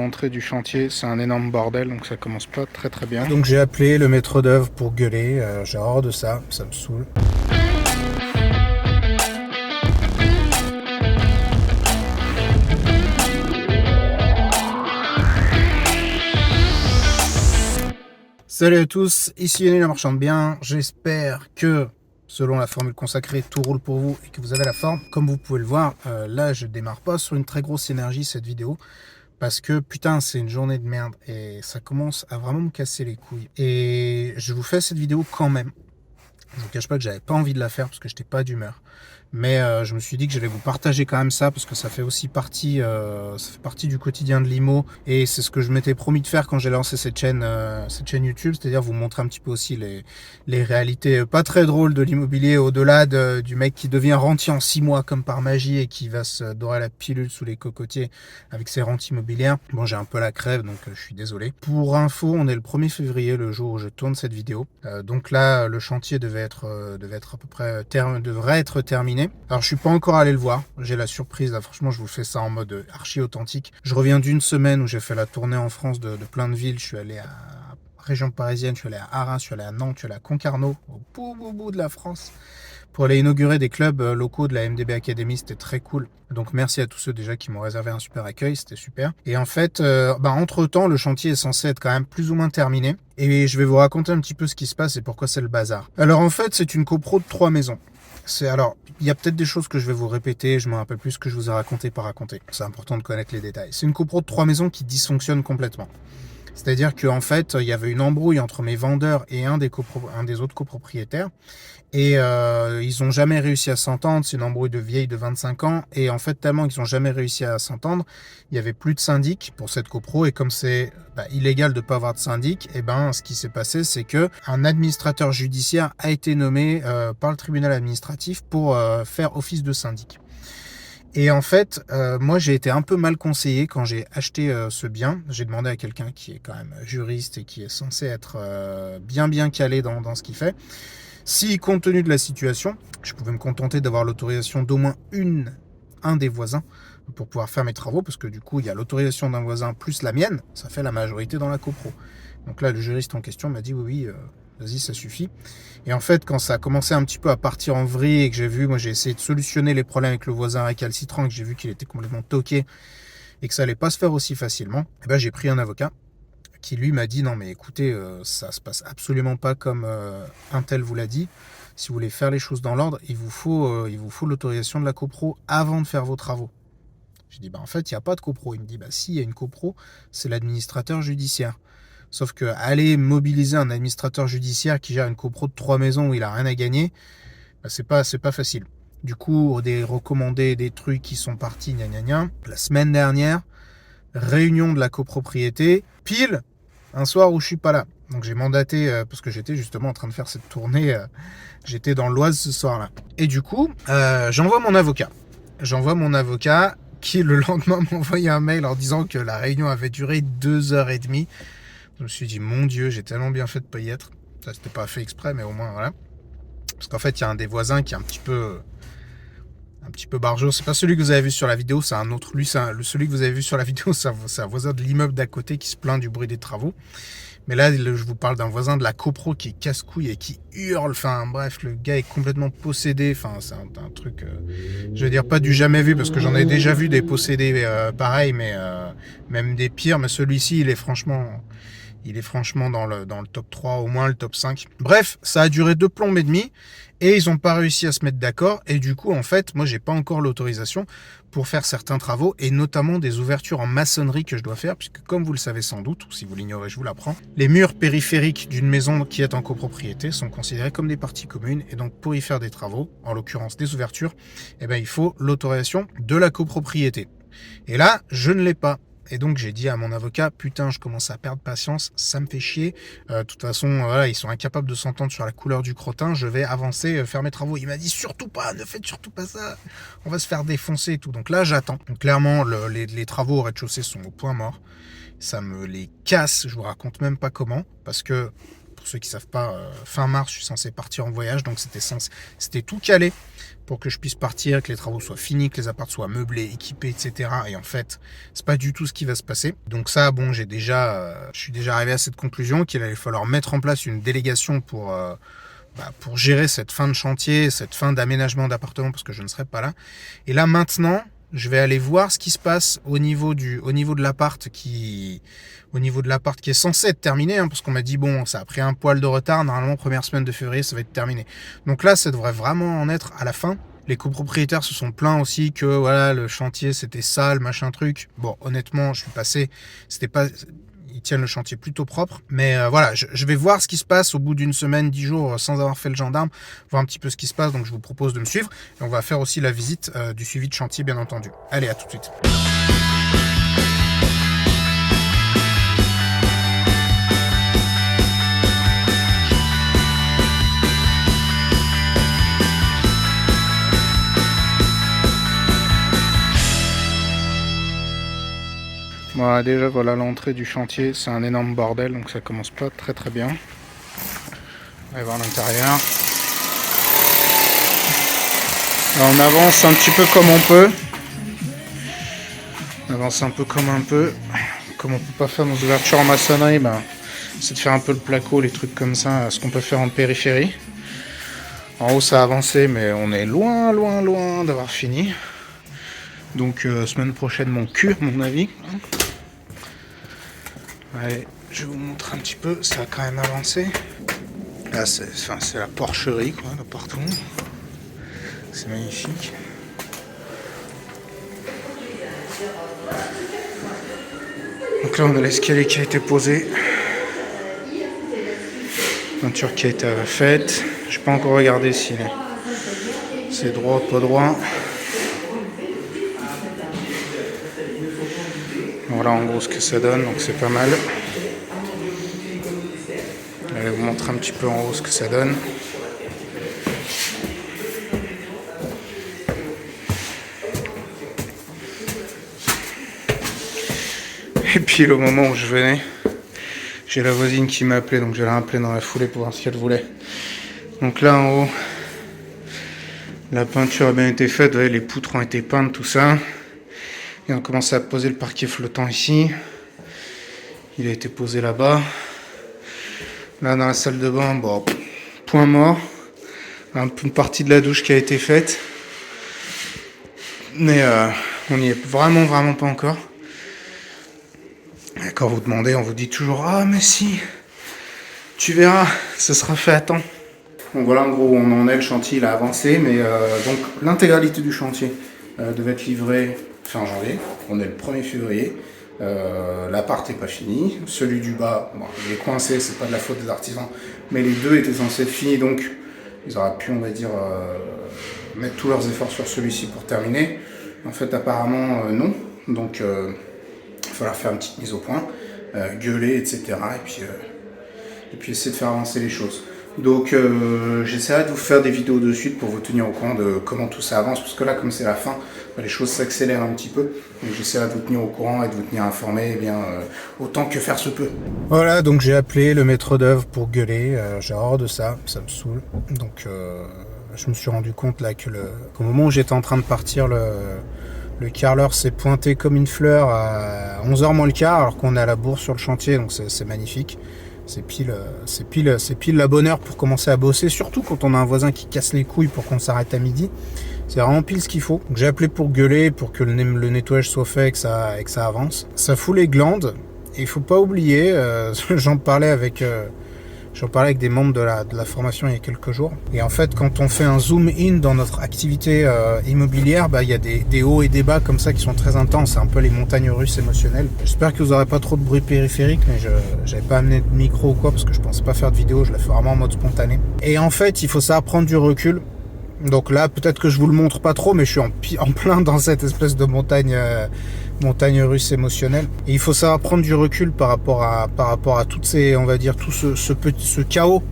l'entrée du chantier, c'est un énorme bordel, donc ça commence pas très bien. Donc j'ai appelé le maître d'œuvre pour gueuler, j'ai horreur de ça me saoule. Salut à tous, ici Yannick la marchande bien, j'espère que selon la formule consacrée, tout roule pour vous et que vous avez la forme. Comme vous pouvez le voir, là je démarre pas sur une très grosse énergie cette vidéo, parce que putain c'est une journée de merde et ça commence à vraiment me casser les couilles. Et je vous fais cette vidéo quand même. Je vous cache pas que j'avais pas envie de la faire parce que j'étais pas d'humeur. Mais je me suis dit que j'allais vous partager quand même ça parce que ça fait aussi partie, du quotidien de l'IMO et c'est ce que je m'étais promis de faire quand j'ai lancé cette chaîne YouTube, c'est-à-dire vous montrer un petit peu aussi les réalités pas très drôles de l'immobilier au-delà du mec qui devient rentier en 6 mois comme par magie et qui va se dorer la pilule sous les cocotiers avec ses rentes immobilières. Bon, j'ai un peu la crève donc je suis désolé. Pour info, on est le 1er février, le jour où je tourne cette vidéo. Donc là, le chantier devrait être à peu près devrait être terminé. Alors je suis pas encore allé le voir, j'ai la surprise là, franchement je vous fais ça en mode archi authentique. Je reviens d'une semaine où j'ai fait la tournée en France de plein de villes, je suis allé à région parisienne, je suis allé à Arras, je suis allé à Nantes, je suis allé à Concarneau, au bout de la France, pour aller inaugurer des clubs locaux de la MDB Academy, c'était très cool. Donc merci à tous ceux déjà qui m'ont réservé un super accueil, c'était super. Et en fait, entre temps, le chantier est censé être quand même plus ou moins terminé. Et je vais vous raconter un petit peu ce qui se passe et pourquoi c'est le bazar. Alors en fait, c'est une copro de 3 maisons. Alors, il y a peut-être des choses que je vais vous répéter, je me rappelle plus ce que je vous ai raconté par raconter. C'est important de connaître les détails. C'est une copro de 3 maisons qui dysfonctionne complètement. C'est-à-dire qu'en fait, il y avait une embrouille entre mes vendeurs et un des autres copropriétaires. Et ils n'ont jamais réussi à s'entendre. C'est une embrouille de vieille de 25 ans. Et en fait, tellement qu'ils n'ont jamais réussi à s'entendre, il n'y avait plus de syndic pour cette copro. Et comme c'est illégal de ne pas avoir de syndic, et ce qui s'est passé, c'est que un administrateur judiciaire a été nommé par le tribunal administratif pour faire office de syndic. Et en fait, moi j'ai été un peu mal conseillé quand j'ai acheté ce bien. J'ai demandé à quelqu'un qui est quand même juriste et qui est censé être bien calé dans ce qu'il fait. Si, compte tenu de la situation, je pouvais me contenter d'avoir l'autorisation d'au moins un des voisins pour pouvoir faire mes travaux, parce que du coup, il y a l'autorisation d'un voisin plus la mienne, ça fait la majorité dans la copro. Donc là, le juriste en question m'a dit oui, vas-y, ça suffit. Et en fait, quand ça a commencé un petit peu à partir en vrille et que j'ai essayé de solutionner les problèmes avec le voisin récalcitrant, que j'ai vu qu'il était complètement toqué et que ça allait pas se faire aussi facilement, j'ai pris un avocat qui lui m'a dit non mais écoutez, ça se passe absolument pas comme un tel vous l'a dit. Si vous voulez faire les choses dans l'ordre, il vous faut l'autorisation de la copro avant de faire vos travaux. J'ai dit en fait il n'y a pas de copro. Il me dit si, il y a une copro, c'est l'administrateur judiciaire. Sauf que aller mobiliser un administrateur judiciaire qui gère une copro de 3 maisons où il a rien à gagner, c'est pas facile. Du coup, des recommandés, des trucs qui sont partis, La semaine dernière, réunion de la copropriété, pile un soir où je suis pas là. Donc j'ai mandaté, parce que j'étais justement en train de faire cette tournée, j'étais dans l'Oise ce soir-là. Et du coup, j'envoie mon avocat qui le lendemain m'a envoyé un mail en disant que la réunion avait duré 2h30. Je me suis dit, mon Dieu, j'ai tellement bien fait de pas y être. Ça, c'était pas fait exprès, mais au moins, voilà. Parce qu'en fait, il y a un des voisins qui est un petit peu barjot. C'est pas celui que vous avez vu sur la vidéo, c'est un autre. Lui, celui que vous avez vu sur la vidéo, c'est un voisin de l'immeuble d'à côté qui se plaint du bruit des travaux. Mais là, je vous parle d'un voisin de la copro qui est casse-couille et qui hurle. Enfin, bref, le gars est complètement possédé. Enfin, c'est un truc, je veux dire, pas du jamais vu, parce que j'en ai déjà vu des possédés pareils, mais même des pires. Mais celui-ci, il est franchement dans le top 3, au moins le top 5. Bref, ça a duré 2 plombes et demi et ils n'ont pas réussi à se mettre d'accord. Et du coup, en fait, moi, j'ai pas encore l'autorisation pour faire certains travaux et notamment des ouvertures en maçonnerie que je dois faire, puisque comme vous le savez sans doute, ou si vous l'ignorez, je vous l'apprends, les murs périphériques d'une maison qui est en copropriété sont considérés comme des parties communes. Et donc, pour y faire des travaux, en l'occurrence des ouvertures, il faut l'autorisation de la copropriété. Et là, je ne l'ai pas. Et donc j'ai dit à mon avocat, putain, je commence à perdre patience, ça me fait chier. De toute façon, voilà, ils sont incapables de s'entendre sur la couleur du crottin, je vais avancer, faire mes travaux. Il m'a dit, surtout pas, ne faites surtout pas ça, on va se faire défoncer et tout. Donc là, j'attends. Donc clairement, les travaux au rez-de-chaussée sont au point mort. Ça me les casse, je vous raconte même pas comment, parce que pour ceux qui ne savent pas, fin mars, je suis censé partir en voyage. Donc c'était tout calé pour que je puisse partir, que les travaux soient finis, que les apparts soient meublés, équipés, etc. Et en fait, c'est pas du tout ce qui va se passer. Donc ça, bon, je suis déjà arrivé à cette conclusion qu'il allait falloir mettre en place une délégation pour gérer cette fin de chantier, cette fin d'aménagement d'appartement, parce que je ne serai pas là. Et là, maintenant, je vais aller voir ce qui se passe au niveau de l'appart qui est censé être terminé, hein, parce qu'on m'a dit, bon, ça a pris un poil de retard, normalement, première semaine de février, ça va être terminé. Donc là, ça devrait vraiment en être à la fin. Les copropriétaires se sont plaints aussi que voilà, le chantier, c'était sale, machin truc. Bon, honnêtement, je suis passé, ils tiennent le chantier plutôt propre. Mais voilà, je vais voir ce qui se passe au bout d'une semaine, 10 jours, sans avoir fait le gendarme, voir un petit peu ce qui se passe. Donc je vous propose de me suivre. Et on va faire aussi la visite du suivi de chantier, bien entendu. Allez, à tout de suite. Bon, déjà voilà l'entrée du chantier, c'est un énorme bordel, donc ça commence pas très très bien. On va voir l'intérieur. On avance un petit peu comme on peut. On avance un peu comme on peut. Comme on peut pas faire nos ouvertures en maçonnerie, c'est de faire un peu le placo, les trucs comme ça, ce qu'on peut faire en périphérie. En haut ça a avancé, mais on est loin d'avoir fini. Donc semaine prochaine mon cul, à mon avis. Allez, je vous montre un petit peu, ça a quand même avancé. Là c'est la porcherie quoi, de partout. C'est magnifique. Donc là on a l'escalier qui a été posé. Peinture qui a été faite. Je n'ai pas encore regardé si c'est droit ou pas droit. Voilà en gros ce que ça donne, donc c'est pas mal. Je vais vous montrer un petit peu en haut ce que ça donne. Et puis au moment où je venais, j'ai la voisine qui m'a appelé, donc je l'ai rappelé dans la foulée pour voir ce qu'elle voulait. Donc là en haut, la peinture a bien été faite, ouais, les poutres ont été peintes, tout ça. Et on commence à poser le parquet flottant ici. Il a été posé là-bas. Là dans la salle de bain, bon, point mort. Une partie de la douche qui a été faite. Mais on n'y est vraiment pas encore. Et quand vous demandez, on vous dit toujours « Ah mais si, tu verras, ce sera fait à temps ». Donc voilà en gros où on en est, le chantier il a avancé. Mais donc l'intégralité du chantier devait être livrée fin janvier, on est le 1er février, l'appart n'est pas fini, celui du bas, bon, il est coincé, c'est pas de la faute des artisans, mais les deux étaient censés être finis, donc ils auraient pu, on va dire, mettre tous leurs efforts sur celui-ci pour terminer. En fait, apparemment, non, donc il va falloir faire une petite mise au point, gueuler, etc., et puis essayer de faire avancer les choses. Donc j'essaierai de vous faire des vidéos de suite pour vous tenir au courant de comment tout ça avance, parce que là comme c'est la fin, les choses s'accélèrent un petit peu. Donc j'essaierai de vous tenir au courant et de vous tenir informé autant que faire se peut. Voilà, donc j'ai appelé le maître d'œuvre pour gueuler, j'ai horreur de ça me saoule. Donc je me suis rendu compte là qu'au moment où j'étais en train de partir, le carreleur s'est pointé comme une fleur à 11h moins le quart, alors qu'on est à la bourse sur le chantier, donc c'est magnifique. C'est pile la bonne heure pour commencer à bosser, surtout quand on a un voisin qui casse les couilles pour qu'on s'arrête à midi. C'est vraiment pile ce qu'il faut. Donc j'ai appelé pour gueuler, pour que le nettoyage soit fait et que ça avance. Ça fout les glandes. Et il faut pas oublier, j'en parlais avec des membres de la formation il y a quelques jours. Et en fait, quand on fait un zoom in dans notre activité immobilière, il y a des hauts et des bas comme ça qui sont très intenses. C'est un peu les montagnes russes émotionnelles. J'espère que vous n'aurez pas trop de bruit périphérique, mais j'avais pas amené de micro ou quoi parce que je pensais pas faire de vidéo. Je la fais vraiment en mode spontané. Et en fait, il faut savoir prendre du recul. Donc là, peut-être que je vous le montre pas trop, mais je suis en plein dans cette espèce de montagne russe émotionnelle. Et il faut savoir prendre du recul par rapport à toutes ces, on va dire, tout ce chaos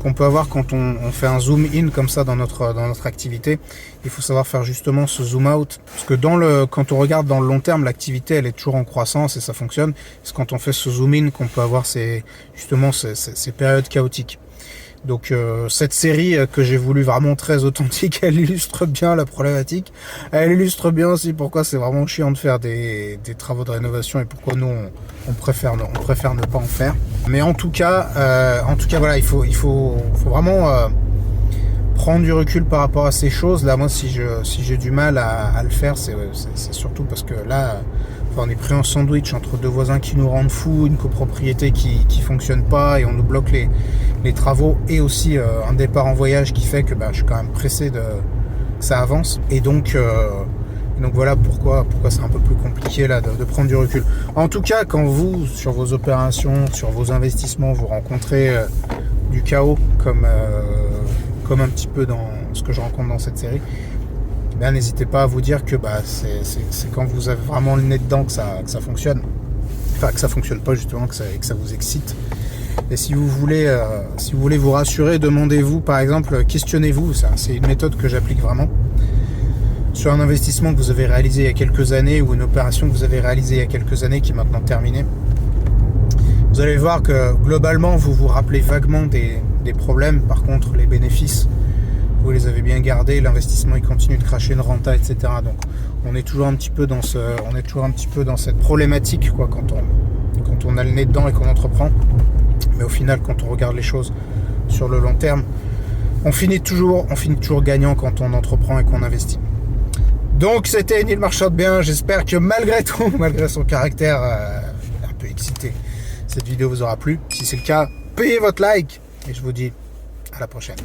qu'on peut avoir quand on fait un zoom in comme ça dans notre activité. Il faut savoir faire justement ce zoom out, parce que quand on regarde dans le long terme, l'activité elle est toujours en croissance et ça fonctionne. C'est quand on fait ce zoom in qu'on peut avoir ces périodes chaotiques. Donc cette série que j'ai voulu vraiment très authentique, elle illustre bien la problématique. Elle illustre bien aussi pourquoi c'est vraiment chiant de faire des travaux de rénovation et pourquoi nous on préfère ne pas en faire. Mais en tout cas voilà, il faut vraiment prendre du recul par rapport à ces choses. Là, moi, si j'ai du mal à le faire, c'est surtout parce que là, on est pris en sandwich entre deux voisins qui nous rendent fous, une copropriété qui fonctionne pas et on nous bloque les travaux, et aussi un départ en voyage qui fait que je suis quand même pressé que ça avance. Et donc voilà pourquoi c'est un peu plus compliqué là de prendre du recul. En tout cas, quand vous, sur vos opérations, sur vos investissements, vous rencontrez du chaos comme un petit peu dans ce que je rencontre dans cette série, n'hésitez pas à vous dire que c'est quand vous avez vraiment le nez dedans que ça fonctionne. Enfin, que ça fonctionne pas justement, que ça vous excite. Et si vous voulez vous rassurer, demandez-vous, par exemple, questionnez-vous. C'est une méthode que j'applique vraiment. Sur un investissement que vous avez réalisé il y a quelques années, ou une opération que vous avez réalisée il y a quelques années qui est maintenant terminée, vous allez voir que globalement vous vous rappelez vaguement des problèmes. Par contre, les bénéfices, vous les avez bien gardés, l'investissement il continue de cracher une renta, etc. Donc on est toujours un petit peu dans cette problématique quoi, quand on a le nez dedans et qu'on entreprend. Mais au final, quand on regarde les choses sur le long terme, on finit toujours gagnant quand on entreprend et qu'on investit. Donc c'était Neil Marchand de Bien. J'espère que malgré tout, malgré son caractère un peu excité, cette vidéo vous aura plu. Si c'est le cas, payez votre like et je vous dis à la prochaine.